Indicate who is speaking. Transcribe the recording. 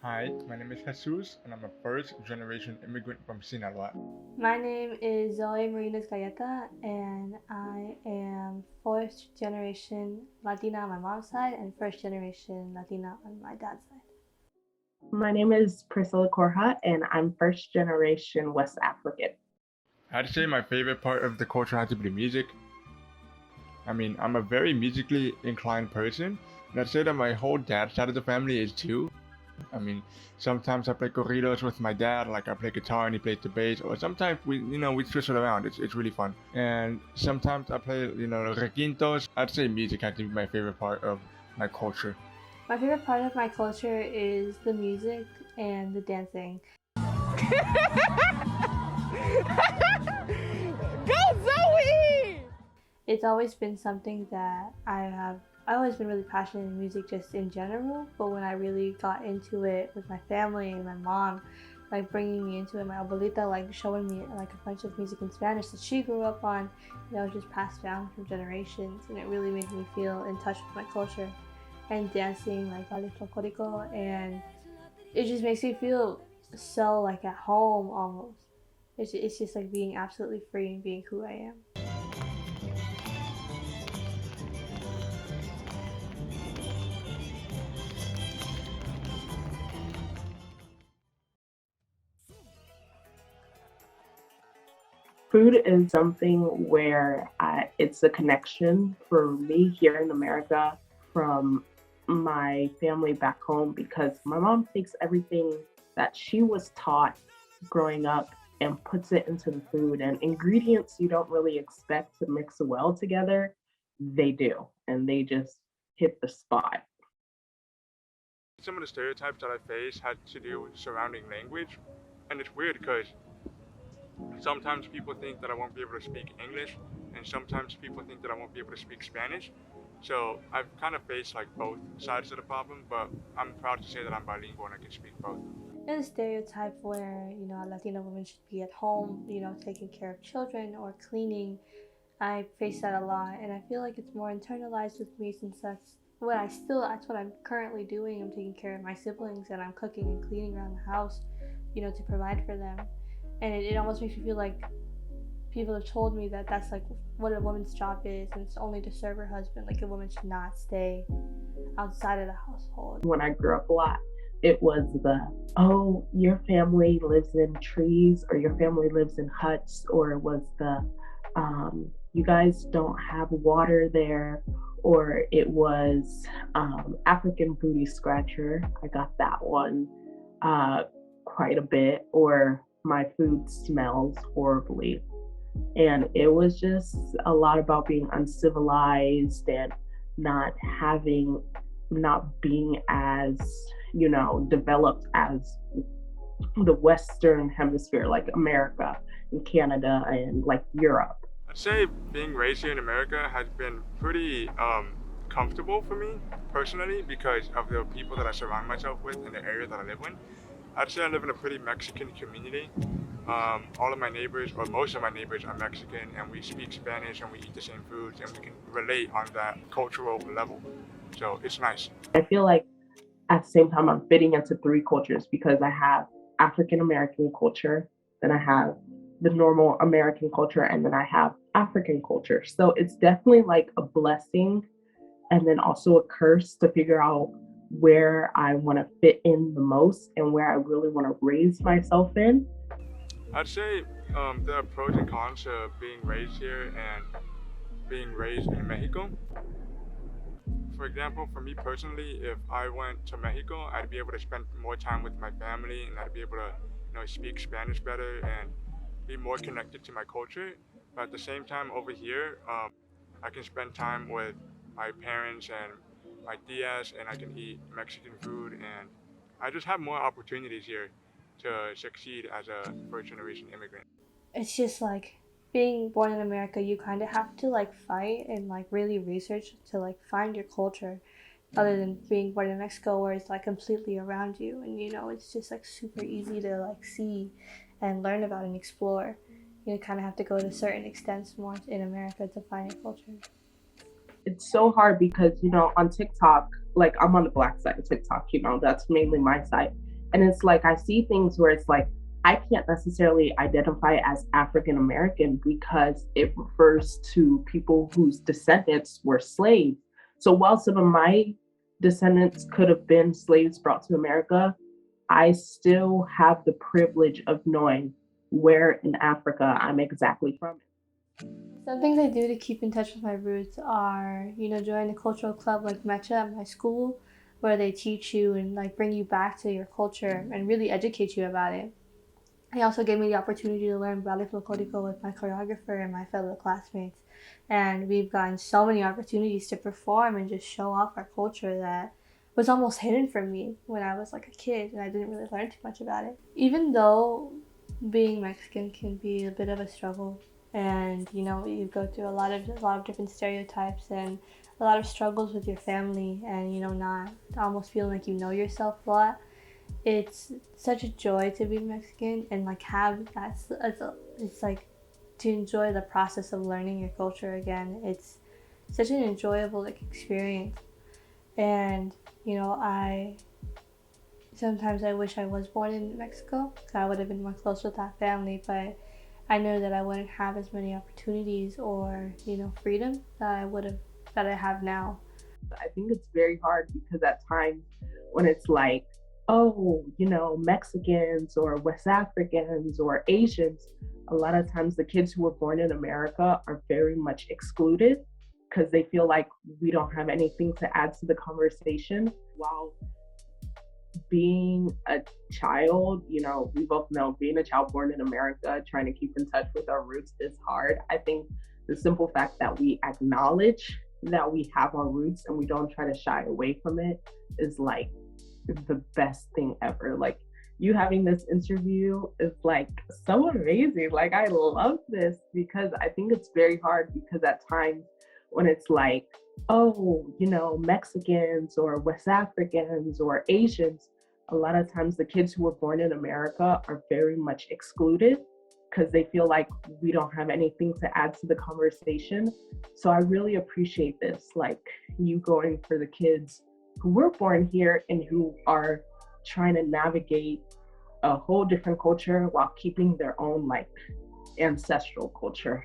Speaker 1: Hi, my name is Jesus, and I'm a first generation immigrant from Sinaloa.
Speaker 2: My name is Zoe Marinas Galleta, and I am fourth generation Latina on my mom's side and first generation Latina on my dad's side.
Speaker 3: My name is Priscilla Korha, and I'm first generation West African.
Speaker 1: I'd say my favorite part of the culture had to be the music. I'm a very musically inclined person, and I'd say that my whole dad's side of the family is too. I mean, sometimes I play corridos with my dad, like I play guitar and he plays the bass, or sometimes we switch it around. It's really fun. And sometimes I play, requintos. I'd say music had to be my favorite part of my culture.
Speaker 2: My favorite part of my culture is the music and the dancing.
Speaker 4: Go Zoe!
Speaker 2: It's always been something that I've always been really passionate in music just in general, but when I really got into it with my family and my mom, like bringing me into it, my abuelita like showing me like a bunch of music in Spanish that she grew up on, was just passed down from generations, and it really made me feel in touch with my culture. And dancing like ballet folklorico, and it just makes me feel so like at home almost. It's just like being absolutely free and being who I am.
Speaker 3: Food is something where it's a connection for me here in America from my family back home because my mom takes everything that she was taught growing up and puts it into the food, and ingredients you don't really expect to mix well together, they do, and they just hit the spot.
Speaker 1: Some of the stereotypes that I face had to do with surrounding language, and it's weird because sometimes people think that I won't be able to speak English, and sometimes people think that I won't be able to speak Spanish. So I've kind of faced like both sides of the problem, but I'm proud to say that I'm bilingual and I can speak both.
Speaker 2: There's a stereotype where, a Latina woman should be at home, taking care of children or cleaning. I face that a lot, and I feel like it's more internalized with me since that's what I'm currently doing. I'm taking care of my siblings and I'm cooking and cleaning around the house, to provide for them. And it almost makes me feel like people have told me that that's like what a woman's job is, and it's only to serve her husband. Like a woman should not stay outside of the household.
Speaker 3: When I grew up a lot, it was oh, your family lives in trees or your family lives in huts, or it was you guys don't have water there, or it was African booty scratcher. I got that one quite a bit, or my food smells horribly. And it was just a lot about being uncivilized and not having, not being as, developed as the Western hemisphere, like America and Canada and like Europe.
Speaker 1: I'd say being raised here in America has been pretty comfortable for me personally because of the people that I surround myself with and the area that I live in. I'd say I live in a pretty Mexican community. All of my neighbors, or most of my neighbors, are Mexican, and we speak Spanish and we eat the same foods and we can relate on that cultural level. So it's nice.
Speaker 3: I feel like at the same time, I'm fitting into three cultures because I have African American culture, then I have the normal American culture, and then I have African culture. So it's definitely like a blessing and then also a curse to figure out where I want to fit in the most and where I really want to raise myself in.
Speaker 1: I'd say there are pros and cons to being raised here and being raised in Mexico. For example, for me personally, if I went to Mexico, I'd be able to spend more time with my family and I'd be able to, speak Spanish better and be more connected to my culture. But at the same time, over here, I can spend time with my parents and my tias, and I can eat Mexican food, and I just have more opportunities here to succeed as a first generation immigrant.
Speaker 2: It's just like being born in America, you kind of have to like fight and like really research to like find your culture, other than being born in Mexico where it's like completely around you, and it's just like super easy to like see and learn about and explore. You kind of have to go to certain extents more in America to find your culture.
Speaker 3: It's so hard because, on TikTok, like I'm on the black side of TikTok, that's mainly my side. And it's like, I see things where it's like, I can't necessarily identify as African American because it refers to people whose descendants were slaves. So while some of my descendants could have been slaves brought to America, I still have the privilege of knowing where in Africa I'm exactly from.
Speaker 2: Some things I do to keep in touch with my roots are, join a cultural club like Mecha at my school, where they teach you and like bring you back to your culture and really educate you about it. They also gave me the opportunity to learn ballet folklorico with my choreographer and my fellow classmates. And we've gotten so many opportunities to perform and just show off our culture that was almost hidden from me when I was like a kid and I didn't really learn too much about it. Even though being Mexican can be a bit of a struggle, and you go through a lot of different stereotypes and a lot of struggles with your family, and not almost feeling like you know yourself a lot. It's such a joy to be Mexican and like have that. It's like to enjoy the process of learning your culture again. It's such an enjoyable like experience, and I sometimes I wish I was born in Mexico because I would have been more close with that family, but I know that I wouldn't have as many opportunities or freedom that I have now.
Speaker 3: I think it's very hard because at times when it's like, oh, Mexicans or West Africans or Asians, a lot of times the kids who were born in America are very much excluded because they feel like we don't have anything to add to the conversation. While being a child, we both know being a child born in America, trying to keep in touch with our roots is hard. I think the simple fact that we acknowledge that we have our roots and we don't try to shy away from it is like the best thing ever. Like, you having this interview is like so amazing. Like, I love this because I think it's very hard because at times when it's like, oh, Mexicans or West Africans or Asians, a lot of times the kids who were born in America are very much excluded because they feel like we don't have anything to add to the conversation. So I really appreciate this, like you going for the kids who were born here and who are trying to navigate a whole different culture while keeping their own like ancestral culture.